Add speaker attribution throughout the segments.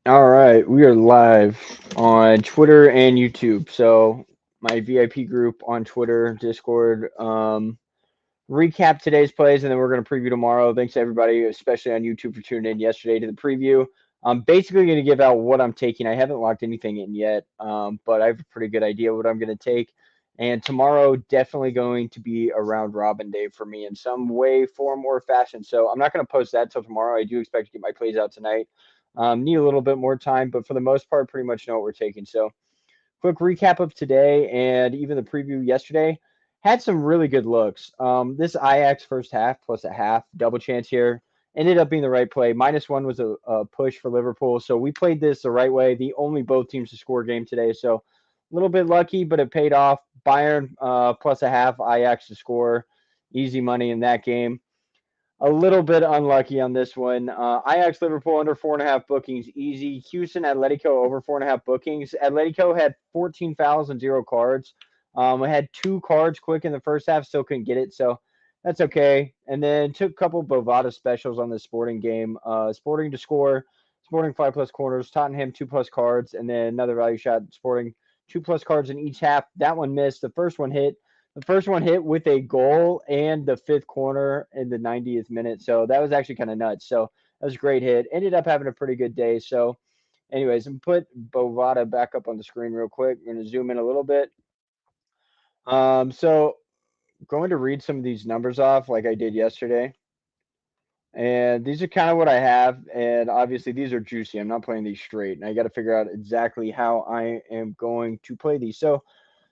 Speaker 1: All right, we are live on Twitter and YouTube. So my VIP group on Twitter, Discord, recap today's plays, and then we're going to preview tomorrow. Thanks to everybody, especially on YouTube, for tuning in yesterday to the preview. I'm basically going to give out what I'm taking. I haven't locked anything in yet, but I have a pretty good idea what I'm going to take. And tomorrow, definitely going to be a round robin day for me in some way, form, or fashion. So I'm not going to post that till tomorrow. I do expect to get my plays out tonight. Need a little bit more time, but for the most part, pretty much know what we're taking. So quick recap of today and even the preview yesterday had some really good looks. This Ajax first half plus a half double chance here ended up being the right play. -1 was a push for Liverpool, so we played this the right way. The only both teams to score game today, so a little bit lucky, but it paid off. Bayern plus a half, Ajax to score, easy money in that game. A little bit unlucky on this one. Ajax Liverpool under 4.5 bookings, easy. Houston Atletico over 4.5 bookings. Atletico had 14 fouls and 0 cards. I had 2 cards quick in the first half, still couldn't get it, so that's okay. And then took a couple Bovada specials on the Sporting game. Sporting to score, Sporting 5+ corners, Tottenham 2+ cards, and then another value shot, Sporting 2+ cards in each half. That one missed. The first one hit with a goal and the fifth corner in the 90th minute. So that was actually kind of nuts. So that was a great hit. Ended up having a pretty good day. So, anyways, and put Bovada back up on the screen real quick. I'm going to zoom in a little bit. So going to read some of these numbers off like I did yesterday. And these are kind of what I have. And obviously, these are juicy. I'm not playing these straight. And I got to figure out exactly how I am going to play these. So,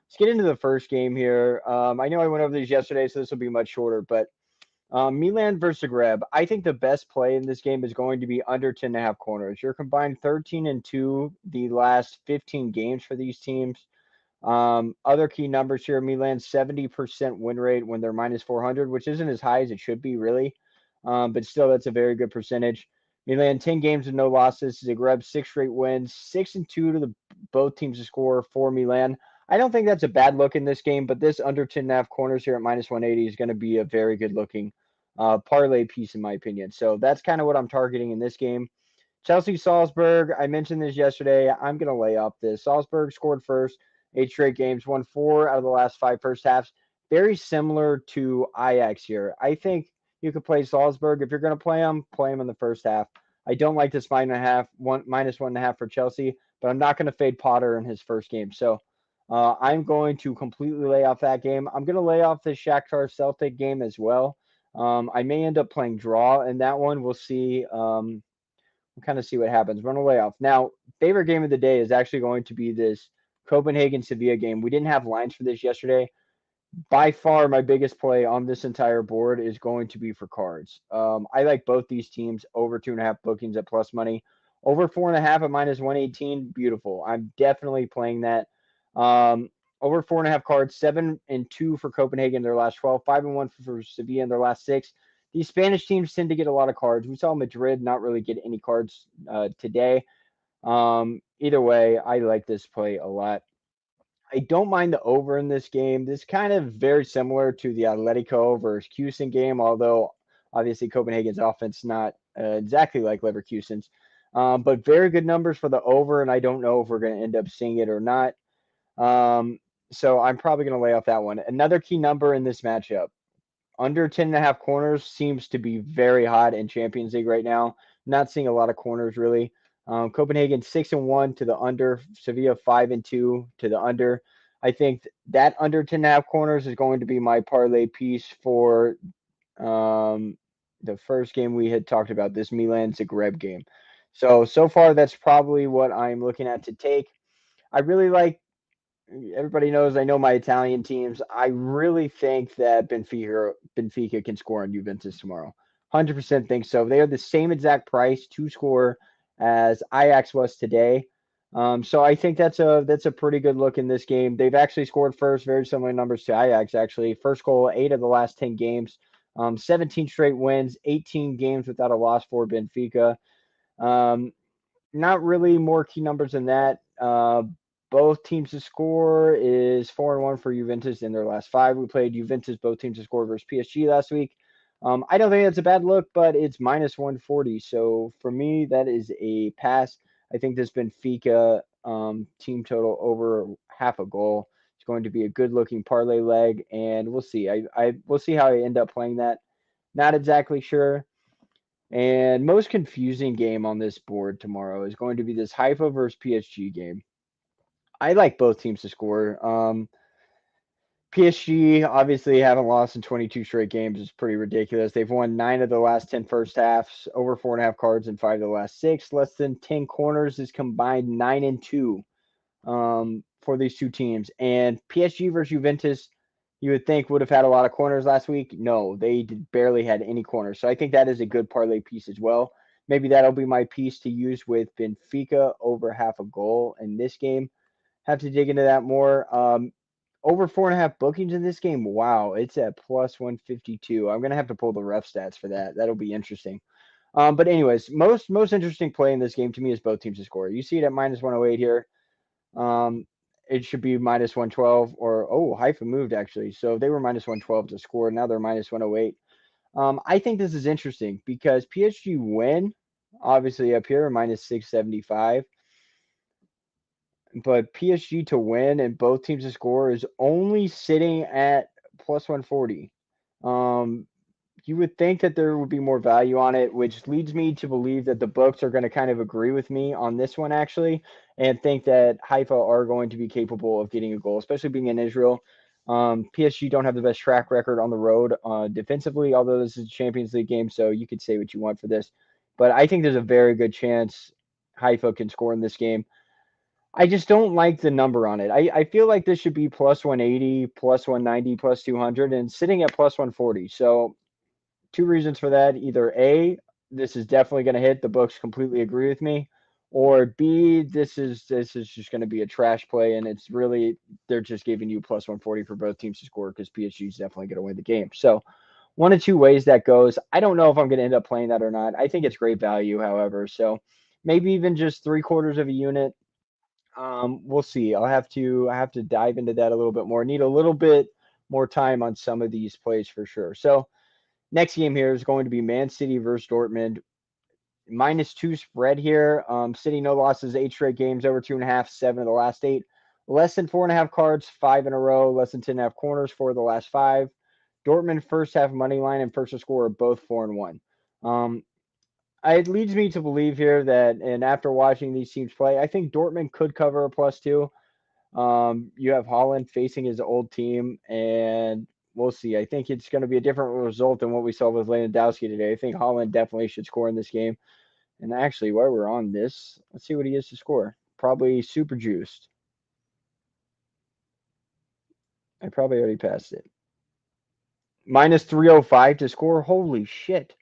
Speaker 1: let's get into the first game here. I know I went over these yesterday, so this will be much shorter, but Milan versus Zagreb. I think the best play in this game is going to be under 10.5 corners. You're combined 13-2 the last 15 games for these teams. Other key numbers here: Milan 70% win rate when they're -400, which isn't as high as it should be, really. But still, that's a very good percentage. Milan 10 games with no losses. Zagreb 6 straight wins, 6-2 to the both teams to score for Milan. I don't think that's a bad look in this game, but this under 10.5 corners here at -180 is going to be a very good looking parlay piece, in my opinion. So that's kind of what I'm targeting in this game. Chelsea Salzburg, I mentioned this yesterday. I'm going to lay off this. Salzburg scored first, 8 straight games, won 4 out of the last 5 first halves. Very similar to Ajax here. I think you could play Salzburg. If you're going to play them in the first half. I don't like this -1.5 for Chelsea, but I'm not going to fade Potter in his first game. So I'm going to completely lay off that game. I'm going to lay off the Shakhtar Celtic game as well. I may end up playing draw in that one. We'll see. We'll kind of see what happens. Run away off. Now, favorite game of the day is actually going to be this Copenhagen Sevilla game. We didn't have lines for this yesterday. By far, my biggest play on this entire board is going to be for cards. I like both these teams over 2.5 bookings at plus money. Over 4.5 at -118, beautiful. I'm definitely playing that. Over 4.5 cards, 7-2 for Copenhagen in their last 12, 5-1 for Sevilla in their last 6. These Spanish teams tend to get a lot of cards. We saw Madrid not really get any cards today. Either way, I like this play a lot. I don't mind the over in this game. This kind of very similar to the Atletico versus Houston game, although obviously Copenhagen's offense not exactly like Leverkusen's. But very good numbers for the over, and I don't know if we're going to end up seeing it or not. So I'm probably going to lay off that one. Another key number in this matchup: under 10.5 corners seems to be very hot in Champions League right now. Not seeing a lot of corners really. Copenhagen 6-1 to the under. Sevilla 5-2 to the under. I think that under 10.5 corners is going to be my parlay piece for the first game we had talked about, this Milan Zagreb game. So far that's probably what I'm looking at to take. I really like, everybody knows I know my Italian teams. I really think that Benfica can score on Juventus tomorrow. 100% think so. They are the same exact price to score as Ajax was today. So I think that's a pretty good look in this game. They've actually scored first, very similar numbers to Ajax actually. First goal, 8 of the last 10 games. 17 straight wins, 18 games without a loss for Benfica. Um, Not really more key numbers than that. Both teams to score is 4-1 for Juventus in their last 5. We played Juventus, both teams to score versus PSG last week. I don't think that's a bad look, but it's -140. So for me, that is a pass. I think this Benfica team total over half a goal is going to be a good looking parlay leg, and we'll see. We'll see how I end up playing that. Not exactly sure. And most confusing game on this board tomorrow is going to be this Haifa versus PSG game. I like both teams to score. PSG obviously haven't lost in 22 straight games. It's pretty ridiculous. They've won 9 of the last 10 first halves, over 4.5 cards in 5 of the last 6. Less than 10 corners is combined 9-2 for these two teams. And PSG versus Juventus, you would think would have had a lot of corners last week. No, they barely had any corners. So I think that is a good parlay piece as well. Maybe that'll be my piece to use with Benfica over half a goal in this game. Have to dig into that more. Over 4.5 bookings in this game. Wow, it's at plus 152. I'm gonna have to pull the ref stats for that. That'll be interesting. But anyways, most interesting play in this game to me is both teams to score. You see it at minus 108 here. It should be minus 112 or Haifa moved actually. So they were minus 112 to score. Now they're minus 108. I think this is interesting because PSG win, obviously up here minus 675. But PSG to win and both teams to score is only sitting at plus 140. You would think that there would be more value on it, which leads me to believe that the books are going to kind of agree with me on this one, actually, and think that Haifa are going to be capable of getting a goal, especially being in Israel. PSG don't have the best track record on the road defensively, although this is a Champions League game, so you could say what you want for this. But I think there's a very good chance Haifa can score in this game. I just don't like the number on it. I feel like this should be plus 180, plus 190, plus 200, and sitting at plus 140. So, two reasons for that. Either A, this is definitely going to hit. The books completely agree with me. Or B, this is just going to be a trash play, and it's really they're just giving you plus 140 for both teams to score because PSG is definitely going to win the game. So, one of two ways that goes. I don't know if I'm going to end up playing that or not. I think it's great value, however. So, maybe even just 3/4 of a unit. We'll see. I have to dive into that a little bit more. Need a little bit more time on some of these plays for sure. So next game here is going to be Man City versus Dortmund. -2 spread here. City no losses, 8 straight games, over 2.5, 7 of the last 8. Less than 4.5 cards, 5 in a row. Less than 10.5 corners, 4 of the last 5. Dortmund first half money line and first to score are both 4-1. It leads me to believe here that, and after watching these teams play, I think Dortmund could cover a +2. You have Haaland facing his old team, and we'll see. I think it's going to be a different result than what we saw with Lewandowski today. I think Haaland definitely should score in this game. And actually, while we're on this, let's see what he is to score. Probably super juiced. I probably already passed it. -305 to score. Holy shit.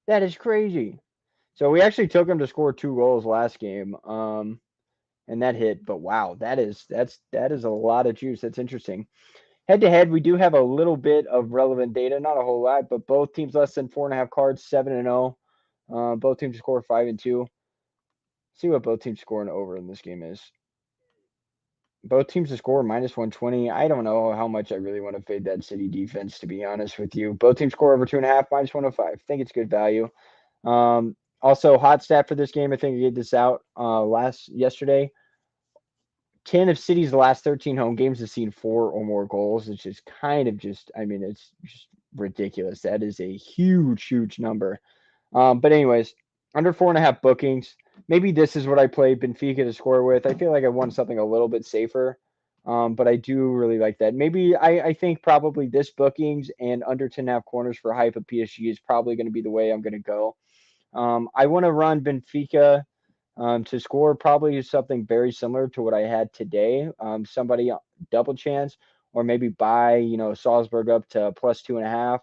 Speaker 1: That is crazy. So we actually took him to score 2 goals last game. And that hit. But wow, that is a lot of juice. That's interesting. Head to head, we do have a little bit of relevant data, not a whole lot, but both teams less than 4.5 cards, 7-0. Both teams score 5-2. See what both teams scoring over in this game is. Both teams to score -120. I don't know how much I really want to fade that City defense, to be honest with you. Both teams score over 2.5, -105. Think it's good value. Also, hot stat for this game. I think I gave this out yesterday. 10 of City's last 13 home games have seen 4 or more goals. It's just kind of just, I mean, it's just ridiculous. That is a huge number. But anyways, under 4.5 bookings. Maybe this is what I played Benfica to score with. I feel like I want something a little bit safer. But I do really like that. Maybe I think probably this bookings and under 10.5 corners for hype of PSG is probably going to be the way I'm going to go. I want to run Benfica to score probably something very similar to what I had today. Somebody double chance, or maybe buy Salzburg up to +2.5,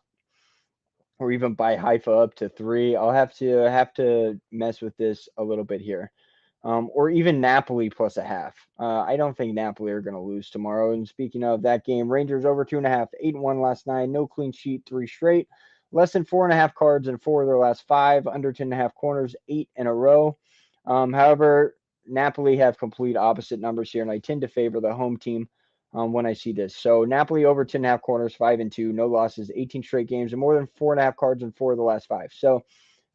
Speaker 1: or even buy Haifa up to 3. I'll have to mess with this a little bit here. Or even Napoli +0.5. I don't think Napoli are going to lose tomorrow. And speaking of that game, Rangers over 2.5, 8-1 last night, no clean sheet, 3 straight, less than 4.5 cards in 4 of their last 5, under 10.5 corners, 8 in a row. However, Napoli have complete opposite numbers here, and I tend to favor the home team when I see this. So Napoli over 10.5 corners, 5-2, no losses, 18 straight games, and more than 4.5 cards in 4 of the last 5. So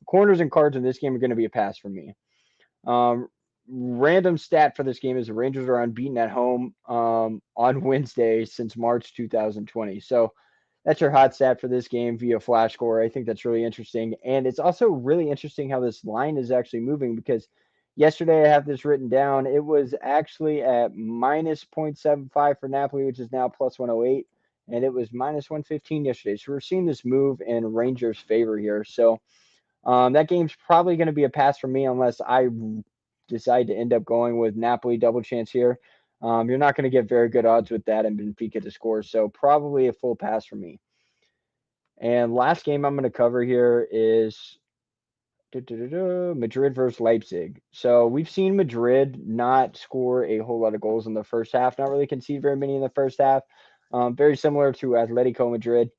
Speaker 1: corners and cards in this game are going to be a pass for me. Random stat for this game is the Rangers are unbeaten at home on Wednesday since March 2020. So that's your hot stat for this game via flash score. I think that's really interesting. And it's also really interesting how this line is actually moving because yesterday I have this written down. It was actually at minus 0.75 for Napoli, which is now plus 108. And it was minus 115 yesterday. So we're seeing this move in Rangers' favor here. So that game's probably going to be a pass for me unless I decide to end up going with Napoli double chance here. You're not going to get very good odds with that and Benfica to score. So probably a full pass for me. And last game I'm going to cover here is Madrid versus Leipzig. So we've seen Madrid not score a whole lot of goals in the first half, not really concede very many in the first half. Very similar to Atletico Madrid.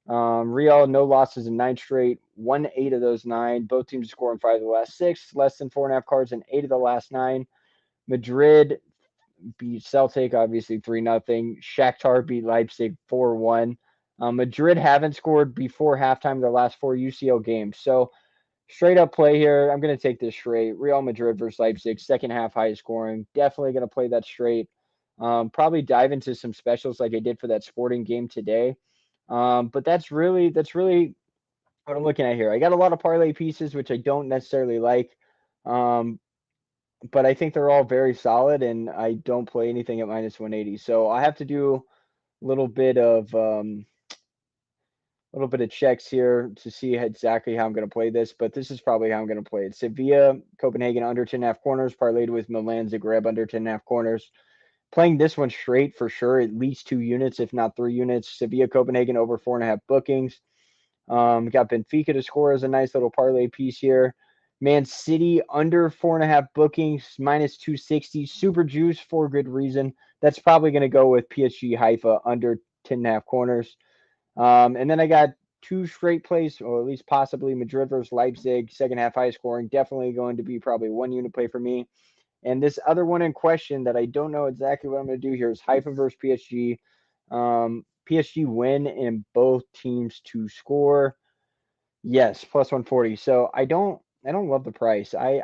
Speaker 1: Real, no losses in 9 straight, won 8 of those 9. Both teams scoring 5 of the last 6, less than 4.5 cards in 8 of the last 9. Madrid beat Celtic, obviously 3-0. Shakhtar beat Leipzig 4-1. Madrid haven't scored before halftime of their last 4 UCL games. So straight up play here. I'm going to take this straight. Real Madrid versus Leipzig, second half highest scoring. Definitely going to play that straight. Probably dive into some specials like I did for that Sporting game today. But that's really what I'm looking at here. I got a lot of parlay pieces, which I don't necessarily like. But I think they're all very solid, and I don't play anything at minus 180. So I have to do a little bit of checks here to see exactly how I'm going to play this, but this is probably how I'm going to play it. Sevilla, Copenhagen under 10.5 corners, parlayed with Milan, Zagreb under 10.5 corners. Playing this one straight for sure, at least 2 units, if not 3 units. Sevilla, Copenhagen over 4.5 bookings. Got Benfica to score as a nice little parlay piece here. Man City under 4.5 bookings, minus 260. Super juice for good reason. That's probably going to go with PSG Haifa under 10.5 corners. And then I got 2 straight plays, or at least possibly Madrid versus Leipzig, second half high scoring. Definitely going to be probably 1 unit play for me. And this other one in question that I don't know exactly what I'm going to do here is Haifa versus PSG. PSG win in both teams to score. Yes, plus 140. So I don't love the price. I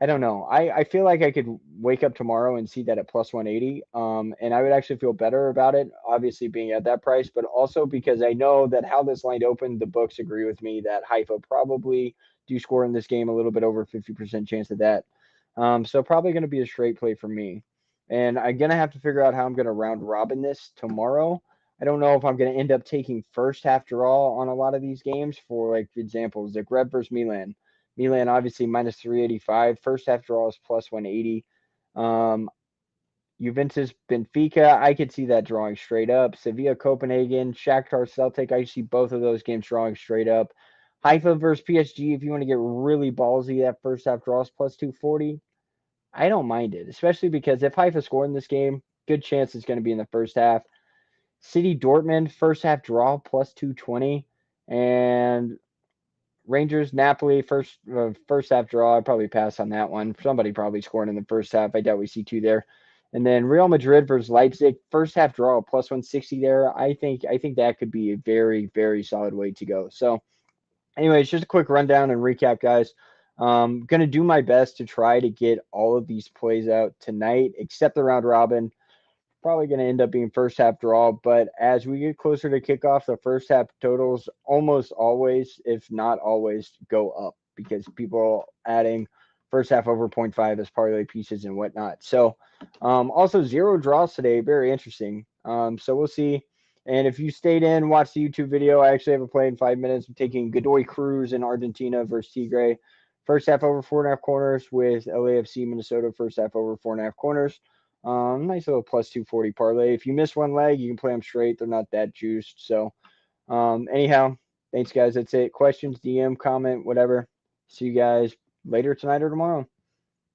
Speaker 1: don't know. I feel like I could wake up tomorrow and see that at plus 180. And I would actually feel better about it, obviously being at that price, but also because I know that how this line opened, the books agree with me that Haifa probably do score in this game, a little bit over 50% chance of that. So probably going to be a straight play for me. And I'm going to have to figure out how I'm going to round robin this tomorrow. I don't know if I'm going to end up taking first half draw on a lot of these games. For like example, Zagreb versus Milan. Milan obviously minus 385. First half draw is plus 180. Juventus Benfica, I could see that drawing straight up. Sevilla Copenhagen, Shakhtar Celtic, I see both of those games drawing straight up. Haifa versus PSG, if you want to get really ballsy, that first half draw is plus 240. I don't mind it, especially because if Haifa score in this game, good chance it's going to be in the first half. City Dortmund, first half draw plus 220. And Rangers, Napoli, first half draw. I'd probably pass on that one. Somebody probably scoring in the first half. I doubt we see 2 there. And then Real Madrid versus Leipzig, first half draw plus 160 there. I think that could be a very, very solid way to go. So anyways, just a quick rundown and recap, guys. Gonna do my best to try to get all of these plays out tonight, except the round robin. Probably going to end up being first half draw, but as we get closer to kickoff, the first half totals almost always, if not always, go up because people are adding first half over 0.5 as parlay pieces and whatnot. So also 0 draws today, very interesting. So we'll see. And if you stayed in, watch the YouTube video, I actually have a play in 5 minutes. I'm taking Godoy Cruz in Argentina versus Tigre. First half over 4.5 corners with LAFC Minnesota. First half over 4.5 corners. Nice little plus 240 parlay. If you miss one leg, you can play them straight. They're not that juiced. So, anyhow, thanks, guys. That's it. Questions, DM, comment, whatever. See you guys later tonight or tomorrow.